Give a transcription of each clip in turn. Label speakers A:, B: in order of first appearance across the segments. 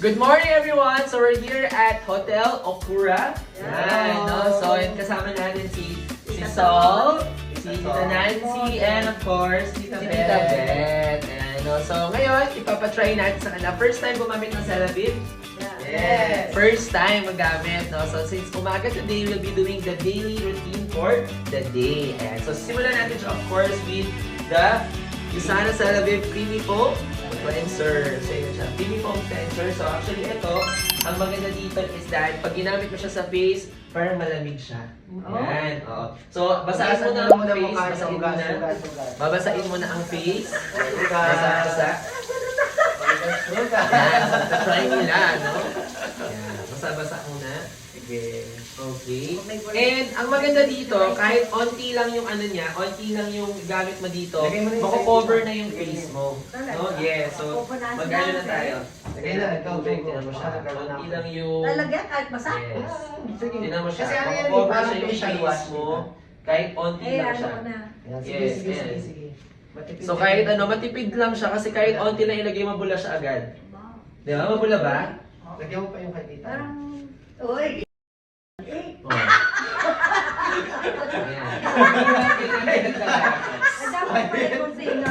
A: Good morning everyone! So we're here at Hotel Okura. Yan, no? So yun, kasama natin si Sol, si Tita Nancy, and of course, si Tita Beth. Ayan, no? So ngayon, ipapatry natin sa kanila. First time gumamit ng Ceravive? Yes! First time magamit, no? So since umaga today, we'll be doing the daily routine for the day. And so simulan natin siya of course with the Usana Ceravive Creamy Foam Cleanser. So yun siya, Creamy Foam Cleanser. So actually ito, ang maganda dito is that pag ginamit mo siya sa face, parang malamig siya. Yan, oo. So basahin mo na ang face, basahin mo na. Babasahin mo na ang face. Basa-basa. Yan, try nila, no? Yan, basa-basa muna. Sige. Okay. And ang maganda dito, kahit onti lang yung ano niya, onti lang yung gamit mo dito, mako-cover na yung face mo. No? Yes. So, mag-ano na tayo. Lagay na, tubig. Tinan mo siya. Onti lang yung...
B: Lalagyan kahit basa?
A: Yes. Tinan mo siya.
C: Kasi ano yan,
A: Mako-cover
C: parang
A: siya yung
C: facial
A: face
C: wash
A: mo. Kahit onti lang siya.
C: Sige, sige,
A: Yes,
C: sige,
A: yes.
C: sige.
A: So kahit ano, matipid lang siya kasi kahit onti lang ilagay, mabula siya agad. Di ba? Mabula ba?
C: Lagyan mo pa yung kay tita.
B: Parang, uy,
A: Oh. Ayan.
B: ay dapat pala kung sino.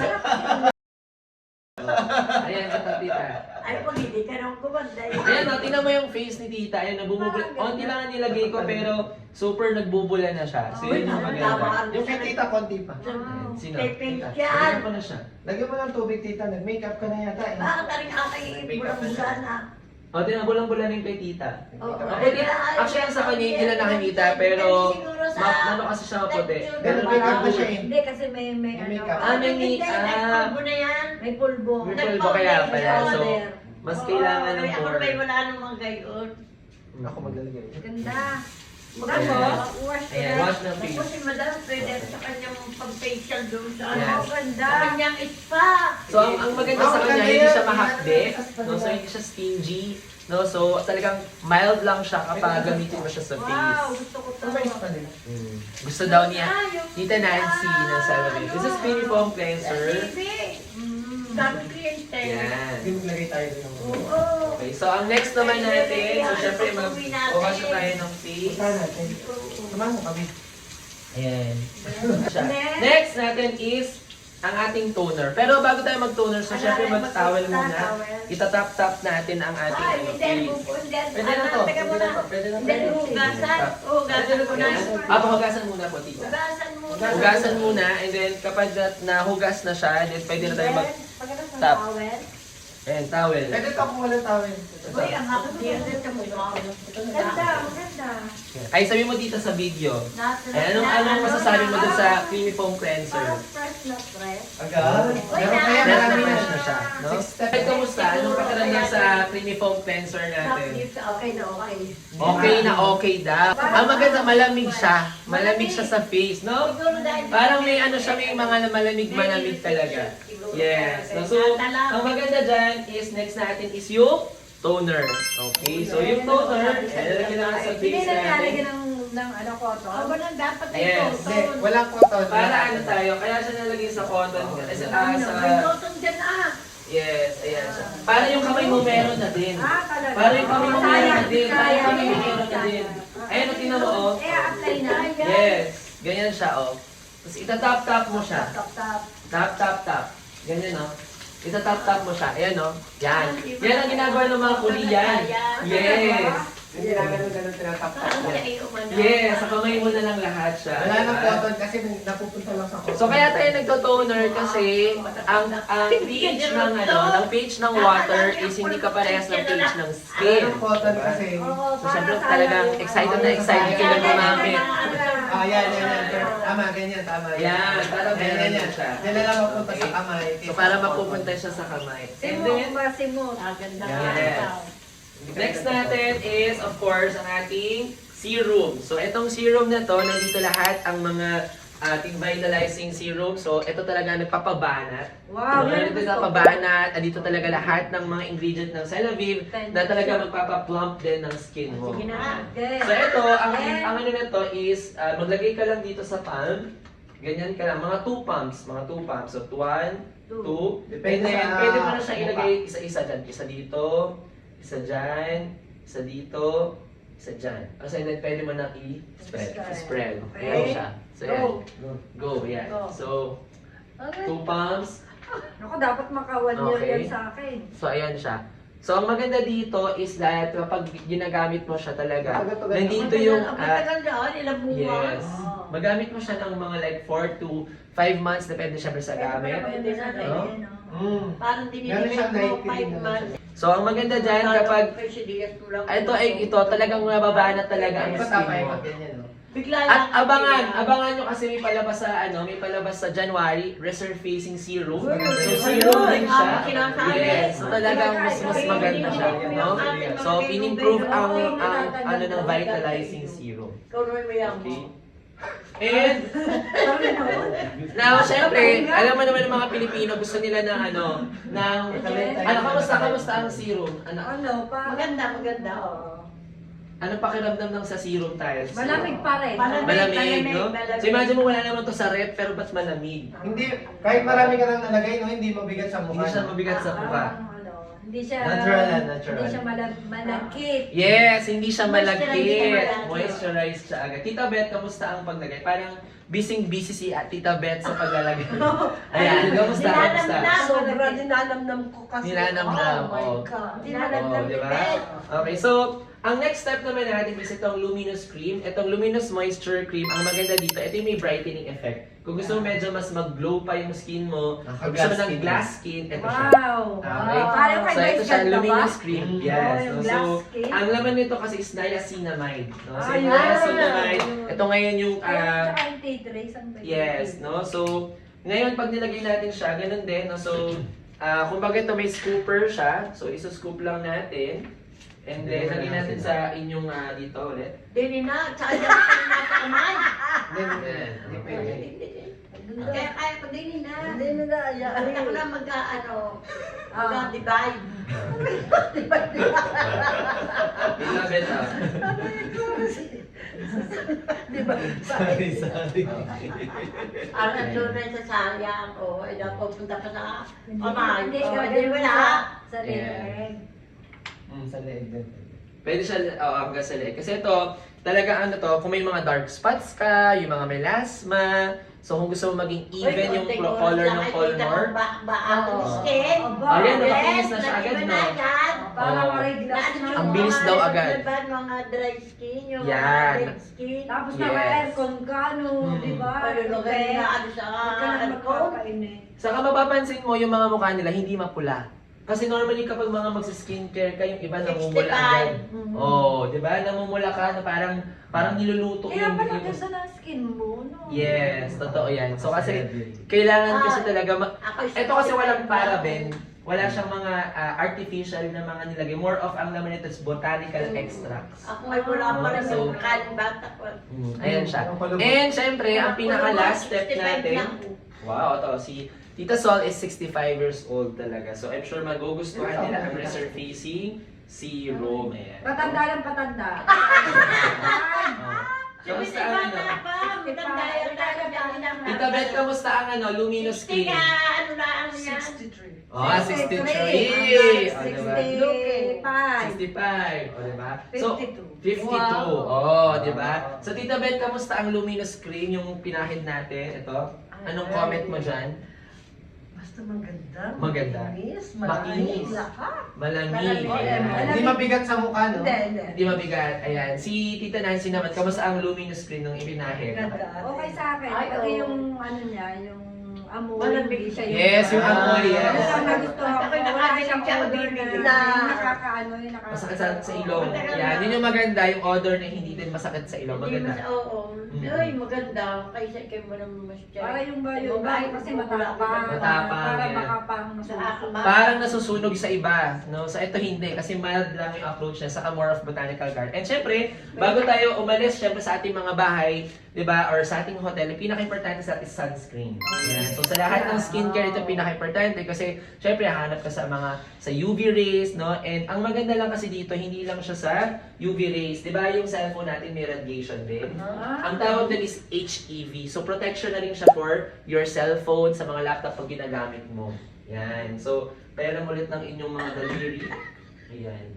A: Ayan, sa tita.
B: Ay, pag hindi ka nang kumanda yun.
A: Ayan, no, tingnan mo yung face ni tita. Ayan, nabubula. Onti lang ang nilagay ko pero super nagbubula na siya. So yun yung maganda.
C: Yung kay tita, konti pa.
A: Ayan, sino?
B: Pipink
A: Tita.
B: yan.
A: Tingnan ko na siya.
C: Lagyan mo ng tubig, tita. Nag-makeup ka na yata eh.
B: Bakit ka rin aking bulang-buga na?
A: O, tingnan, bulang-bula na yung kay tita.
B: Oo.
A: Actually, sa kanya hindi na nakikita pero ano kasi siya maputi.
C: Pero makeup na siya eh.
B: Hindi, kasi may
C: May
B: ano.
C: makeup.
A: May
B: Hindi, may pulbo na yan. May pulbo.
A: May pulbo kaya pala. So, mas kailangan ng more.
B: Ako wala namang gayon.
C: Ako maglalagay.
B: Ganda.
A: Ayan.
B: Tapos, wash ko
A: Ayan,
B: na.
A: wash ng face.
B: Tapos si madam, pwede sa kanyang pang-facial doon sa
A: Yes.
B: ano. Ganda. Sa kanyang spa.
A: So, ang maganda sa kanya, hindi siya mahakde. No? So, hindi siya stingy. No? So, talagang mild lang siya kapag gamitin mo siya sa
B: Wow,
A: face.
B: gusto ko to.
C: Ano ba yung spa nila?
A: Gusto daw niya, Tita Nancy ng Ceravive. This is Creamy Foam Cleanser.
B: Sabi kliyente.
A: Yan.
C: Hindi maglagay tayo ng
B: Oo.
A: Okay, so ang next naman natin, so syempre mag-wash na tayo ng face.
C: Saan natin? Samahan mo kami.
A: Ayan. Siya. Next natin is ang ating toner. Pero bago tayo mag-toner, so syempre mag-towel muna. Itatap-tap natin ang ating
B: Ay,
A: ano,
B: hindi.
A: face.
C: Pwede na to.
B: Teka
C: Pwede
B: muna.
C: na to. Pwede na to.
B: Hindi, hugasan. Hugasan mo na.
A: Pahugasan muna po, tita.
B: Hugasan muna.
A: Hugasan muna, and then kapag nahugas na siya, then pwede na tayo
B: Pagkatapos ng
A: tap.
B: towel.
A: Ayan, towel.
C: Pwede to kung walang towel.
B: Uy, ang hapon din sa mukha. Ganda, maganda.
A: Ay, sabi mo dito sa video.
B: Natural.
A: Anong masasabi mo dun sa Creamy Foam Cleanser?
B: Parang fresh na fresh.
C: Agad. Meron kaya
A: Fresh na
C: marami na
A: fresh na siya, no? Ay, kamusta? Anong pakiramdam sa Creamy Foam Cleanser natin?
B: Okay na okay.
A: Okay na okay daw. Ang maganda, malamig siya. Malamig siya sa face, no?
B: Siguro dahil-
A: Parang may ano siya, may mga malamig talaga. Yes. No? So, ang maganda dyan is, next natin is yung toner. Okay, so yung toner, ilalagay na sa
B: Hindi
A: face
B: na nilalagyan
A: natin.
B: ng ano cotton. Ako na dapat
A: Yes.
C: Hindi, walang cotton.
A: Para ano tayo, kaya siya nalagay sa cotton. Kasi
B: May cotton dyan
A: yes, ayan siya. Para yung kamay mo meron na din.
B: talaga.
A: Para yung kamay mo meron na din. Para yung kamay mo meron na din. Ayan, tingnan mo, oh.
B: apply na.
A: Yes, ganyan siya, oh. Tapos itatap-tap mo siya.
B: Tap.
A: Tap. Ganyan, oh. Itatap-tap mo siya. Ayan, oh. Yan. Yan ang ginagawa ng mga Korean. Yes.
C: Hindi na ganun tinatap-tap niya.
A: Yes, sa kamay mo na lang lahat siya.
C: Wala nang cotton kasi napupunta lang sa cotton.
A: So kaya tayo nagto-toner kasi ang pH ng ng pH ng water is hindi kaparehas ng pH ng
C: Wala
A: skin.
C: nang cotton kasi.
A: So syempre talagang excited na excited ka na gumamit.
C: Yan. Tama, ganyan, tama.
A: Yan, parang ganyan
C: Ganyan.
A: siya.
C: Yan na lang mapunta sa kamay.
A: So para mapupunta siya sa kamay. And then,
B: Simot. Ganda.
A: yes. Next natin is, of course, ang ating serum. So, itong serum na to, nandito lahat ang mga ating vitalizing serum. So, ito talaga nagpapabanat.
B: Wow,
A: So, nandito nagpapabanat. Andito talaga lahat ng mga ingredient ng Ceravive na talaga magpapaplump din ng skin mo.
B: Sige na. Okay.
A: So, ito, ang ano na to is, maglagay ka lang dito sa palm. Ganyan ka lang, mga 2 pumps. Mga 2 pumps. So, 1, 2. And
C: Depende
A: then,
C: sa
A: pwede mo na siya
C: mukha.
A: ilagay isa-isa dyan. Isa dito, Isa dyan, isa dito, isa dyan. Kasi then pwede mo nang i-spread. Spread.
B: Okay.
A: Ayan siya. So,
B: Go.
A: ayan. Go, yeah.
B: Go.
A: So,
B: Okay.
A: 2 palms.
B: Ako, dapat maka-1 year
A: Okay.
B: yan sa akin.
A: So, ayan siya. So, ang maganda dito is that kapag ginagamit mo siya talaga, nandito yung...
D: Ang matagal na, ilang buwan.
A: yes. Magamit mo siya ng mga like 4 to 5 months, depende syempre sa gamit.
D: Pwede na rin.
C: Mm.
D: Parang
C: Meron
D: dinidikit
C: siyang
D: mo
C: 90
D: 5
C: din
D: months.
A: So, ang maganda dyan kapag... Ito talagang mababanat talaga ang
C: Ikot
A: skin
C: pa,
A: mo.
C: ikot ganyan, no?
D: Bigla
A: At
D: lang.
A: abangan nyo kasi may palabas sa January, resurfacing serum. So,
C: Ayun.
A: serum din siya.
D: Sinasabi.
A: Yes, so talagang mas maganda siya, no? So, in-improve ang ano ng vitalizing serum.
D: Ikaw naman mayaman
A: Okay.
D: mo.
A: And, now, syempre, alam mo naman ng mga Pilipino, gusto nila ng kamusta ang serum?
B: Ano pa?
D: Maganda.
B: Oo.
A: Ano pakiramdam ng sa serum tiles?
B: Malamig pa rin.
A: Malamig, no?
D: malamig.
A: So, imagine mo wala naman to sa rep, pero ba't malamig?
C: Hindi, kahit marami ka nang nalagay, no, hindi mabigat sa mukha.
A: Hindi siya mabigat sa mukha.
B: Hindi siya
C: Natural yan, natural.
B: Hindi siya malagkit.
A: Yes, hindi siya malagkit.
D: Moisturize.
A: Moisturize siya agad. Tita Beth, kamusta ang paglagay? Parang busy si Tita Beth sa paglalagay. Ayan, kamusta? Kamusta?
D: Sobrang ninanamnam ko kasi.
A: Ninanamnam,
D: Oh my
A: oh.
D: God.
B: Hindi
D: Ninanamnam
A: Oh,
D: ni
A: di ba?
D: Beth.
A: Okay, so, ang next step naman natin is itong Luminous Cream. Itong Luminous Moisture Cream, ang maganda dito, ito yung may brightening effect. Kung gusto mo medyo mas mag-glow pa yung skin mo, kung gusto mo ng glass skin, ito siya.
B: Wow!
A: Okay.
B: Parang kay
A: So, ito
B: Vice
A: siya,
B: Ganda ba?
A: Luminous Cream.
C: Mm.
A: Yes.
B: Oh, yung
A: No?
B: glass
A: So,
B: skin.
A: ang laman nito kasi is niacinamide. No? So,
B: Ah,
A: yung
B: yun.
A: niacinamide, ito ngayon yung...
B: Tsaka yung tea tray, saan ba yun?
A: yes, no? So, ngayon pag nilagay natin siya, ganun din. No? So, kumbaga ito may scooper siya. So, isuscoop lang natin. And then, lagay natin sa inyong dito ulit.
D: Dili na, tsaka dyan ka na nasa kamay.
C: Hindi pwede.
D: Kaya ko dili na.
B: Hindi na na.
D: Hindi ako na mag-divide.
A: Tita Beth,
C: Sorry.
D: Ang natunay sa sayang ko, ay napupunta pa sa kamay.
B: Hindi
D: Oh,
B: ka
D: di wala.
B: Sa leeg.
C: Sa leeg din.
A: pwede siya hanggang sa leeg. Kasi ito, talaga ano to, kung may mga dark spots ka, yung mga melasma, so kung gusto mo maging even yung color ng color,
D: Baak ng skin.
A: Ayan,
D: Yes,
A: napakinis na siya agad,
D: nag-iba
A: no?
D: na agad.
B: Parang
A: Oo.
B: oreglas na.
A: Ang bilis daw agad.
D: Diba, mga dry skin, yung
A: Yan.
D: mga dead skin.
B: Tapos
A: Yes.
B: naka-aircon ka, no? Di ba?
D: Palulugay na ano sa
B: Hindi ka na
D: aircon.
B: magkakainit.
A: saka mapapansin mo yung mga mukha nila hindi mapula. Kasi normally kapag mga magsi-skincare ka, yung iba namumula
D: 65.
A: agad. Oh, 'di ba? Namumula ka na parang niluluto
B: Kaya
A: yung
B: pala ganda ng skin mo, no?
A: Yes, totoo 'yan. So kasi kailangan kasi talaga ito kasi walang paraben, wala siyang mga artificial na mga nilagay. More of ang laman nito is botanical extracts.
D: Ako ay wala pa rin
A: So,
D: sa kaling bata ko.
A: Ayan siya. And syempre, ang pinaka-last step
D: 65
A: natin,
D: lang.
A: wow, ito, si Tita Sol is 65 years old talaga. So I'm sure magugustuhan nila ang resurfacing serum. Ayan.
B: Patanda lang patanda.
A: Kamusta ang ano? Tita Beth,
D: Tita
A: kamusta ang ano? Luminous skin?
D: ano na ang yan?
B: 63.
A: Oh, 63. O, diba? 65. O, diba? So, 52. Oh, diba? So, Tita Beth, kamusta ang luminous cream yung pinahid natin? Ito. Anong comment mo dyan?
E: Basta maganda.
A: Maganda.
E: Makinis.
A: Makinis.
E: Lahat.
A: Malamig.
D: Malamig.
A: Ayan.
C: Hindi mabigat sa mukha, no?
E: Hindi.
A: Hindi mabigat. Ayan. Si Tita Nancy naman, kamusta ang luminous cream nung ipinahid?
E: Ganda.
B: Okay sa akin.
D: Ay,
B: Pati
D: oo.
B: yung ano niya, yung amoy.
D: Malamig.
B: Hindi siya
A: Yes, yung amoy, yes.
B: Ano lang nagustuhan ko.
D: Ako'y
B: Wala
D: nakadinig
B: siyang
D: siya,
B: odor
D: bibili
B: na
D: na.
B: nakakaano yung nakakaano.
A: Masakit sa ilong. Yan. Yun yung maganda. Yung odor na hindi din masakit sa ilong.
D: Hindi
A: Maganda.
D: mas, oo.
A: Mm.
D: Ay, maganda. Kaysa kayo mo naman mas
B: Para yung ba yung bahay kasi matapang.
A: Matapang,
B: Para
A: yan.
B: makapang
D: Sa
B: nasusunod.
A: Parang nasusunog sa iba, no? Sa ito hindi kasi mild lang yung approach niya, saka more of botanical garden. And syempre, bago tayo umalis syempre sa ating mga bahay, 'di ba? Or sa ating hotel, yung pinaka-importante sa atin is sunscreen. Yan. So sa lahat ng skincare ito pinaka-importante kasi syempre hahanap ka sa UV rays, no? And ang maganda lang kasi dito, hindi lang siya sa UV rays, 'di ba? Yung cellphone natin may radiation din. Ang tawag din is HEV. So protection na rin siya for your cellphone sa mga laptop pag ginagamit mo. Yan. So, pera ulit ng inyong mga daliri. Ayan.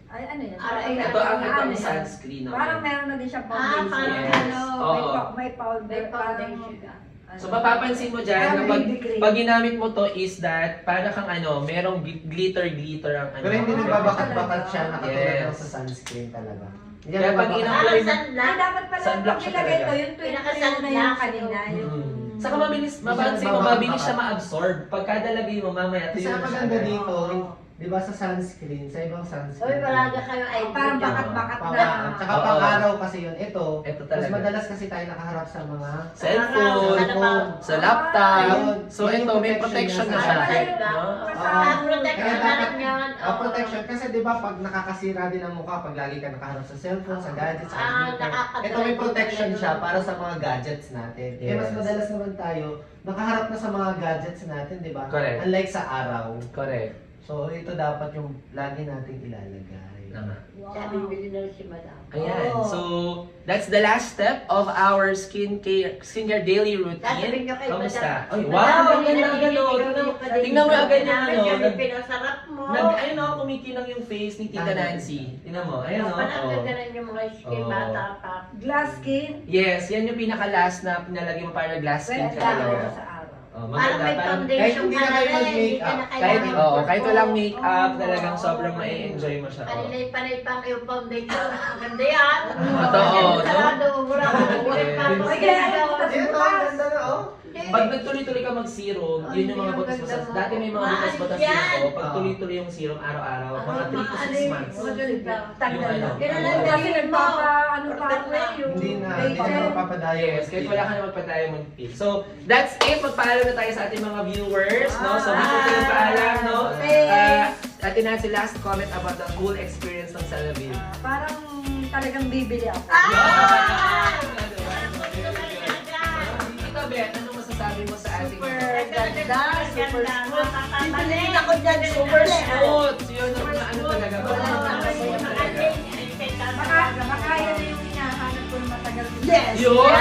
B: Ay, ano yan?
A: Ito ang
B: Ano yan?
A: sunscreen naman.
B: Parang meron na din siyang foundation.
D: parang
A: Yes.
D: ano,
A: Oo.
B: May powder.
D: May foundation ka.
A: So mapapansin mo dyan,
B: Parang
A: kapag
B: baby cream.
A: pag ginamit mo to is that para kang merong glitter ang ano.
C: Pero hindi nagbabakat-bakat siya nakatulad
A: Yes.
C: lang sa sunscreen talaga. Hindi
A: Kaya pag
C: nagbabakat.
A: ina-
D: Parang
B: Ay,
D: sunblock.
B: dapat pala
A: Sunblock
B: pag
A: siya
B: nilagay
A: talaga.
B: ko, yung
D: Pinaka-sunblock.
B: na yung kanina. Yung...
A: Saka mapansin mo, mabilis siya ma-absorb. Pagka dalagay mo, mamaya
C: Kasi
A: tuyo
C: ang
A: na siya.
C: maganda dito, di ba sa sunscreen, sa ibang sunscreen.
D: Uy, wala na kayo ay
B: Parang bakat-bakat
C: Pang,
B: na.
C: tsaka
A: Oo.
C: pang-araw kasi yun. Ito,
A: Ito
C: mas
A: talaga.
C: madalas kasi tayo nakaharap sa mga
A: Cellphone,
C: cellphone.
A: sa laptop.
C: Ayun.
A: So
C: Yun
A: ito,
C: yung
A: may
C: protection
A: protection na
C: niya
A: siya.
C: sa
D: Kahit
A: No?
D: Ang protection
C: Kaya
D: na
C: dapat,
D: rin yan.
C: protection, kasi di ba pag nakakasira din ang mukha, pag lagi ka nakaharap sa cellphone, sa gadgets, sa computer,
D: nakakadala
C: ito may
D: din
C: protection
D: talaga.
C: siya para sa mga gadgets natin. Kaya mas
A: Yes.
C: madalas naman tayo, nakaharap na sa mga gadgets natin, di ba?
A: Correct.
C: Unlike sa araw.
A: Correct.
C: So, ito dapat yung lagi nating ilalagay.
A: Tama.
D: Siya bibili na rin si madam.
A: Ayan.
B: Oo.
A: So, that's the last step of our skincare daily
D: Sasabihin
A: routine.
D: nyo kay
A: Kamusta?
D: madam.
A: Ay,
D: Madam,
A: wow! Ang
D: hindi
A: ganda,
D: na
A: ang ganda.
D: pinipili
A: Tingnan mo agad yung
D: namin,
A: ano.
D: yan yung pinasarap mo.
A: Ayun o, kumikinang yung face ni Tita Nancy. Tingnan mo. Ayun o.
D: Parang gaganan yung mga skin
A: Oo.
D: bata pa.
B: Glass skin.
A: Yes, yan yung pinaka-last na pinalagay mo para glass skin ka
B: Well,
A: talaga.
B: sa araw.
A: Oh,
D: Parang may
A: parang-
D: foundation
C: hindi
D: ka
C: na
D: na
C: kayo
D: rin. Hindi ka
C: mag-makeup.
D: na
A: kahit,
D: kailangan.
A: kahit walang makeup,
B: Oo.
A: talagang sobrang ma-enjoy mo siya.
D: Kanina
A: Oh.
D: yung panay pang yung foundation. Maganda yan.
A: Totoo, no?
D: Sarado, wala ka.
A: Yes.
B: Ay, kaya ano,
C: Ito, ang ganda na, oh.
A: Pag nagtuloy-tuloy ka mag-serum, yun yung mga butas-butas. Dati may mga butas-butas din ako. Pag tuloy-tuloy yung serum araw-araw, mga 3 to 6 months.
B: Tanggal
A: Yung
B: na.
A: ano.
D: Ganun lang
B: Kasi
D: gawin mo.
B: nagpapa, ano pa ako eh, yung
C: Hindi na
B: facial.
C: mapapadayo.
A: Yes, kahit wala ka na magpa-diamond peel. So, that's it. Magpaalam na tayo sa ating mga viewers, no? So, dito tayo paalam, no? Atin na si last comment about the cool experience ng Salavid.
B: Parang talagang bibili ako.
A: Tita Beth, ano masasabi mo sa ating
B: Super ganda, super smooth.
D: Pipiliin
B: ako dyan,
A: super smooth? Yun ang mga ano talaga.
B: Baka yan na yung hinahanap ko ng matagal.
D: Yes!
A: Yun!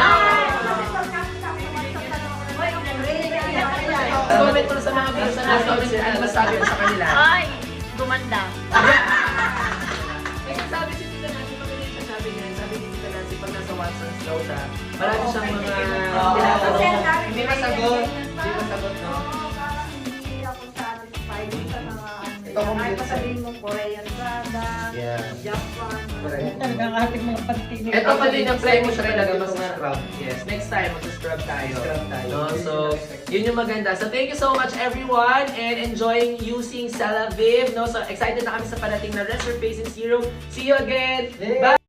A: Comment mo sa mga viewers na comment ano masabi mo sa kanila.
D: Ay, gumanda.
A: Kasi sabi si Tita Nancy, magaling siya sabi niya. Sabi ni Tita Nancy, pag nasa Watson's Law siya, marami siyang mga tinatanong. Hindi masagot. Hindi masagot, no?
B: Oo, parang hindi ako satisfied sa mga
C: Ito,
B: ay
C: complete
B: pasabihin mo Korean drama,
C: Yeah.
B: Japan.
C: Correct.
B: Talagang ating mga pantini.
A: Ito pa din ang play mo siya talaga mas
C: Itong scrub.
A: Yes, next time mag-scrub tayo.
C: Scrub tayo.
A: No? So, yun yung maganda. So, thank you so much everyone and enjoying using Salaviv. No? So, excited na kami sa parating na Resurfacing Serum. See you again.
C: Yay!
A: Bye!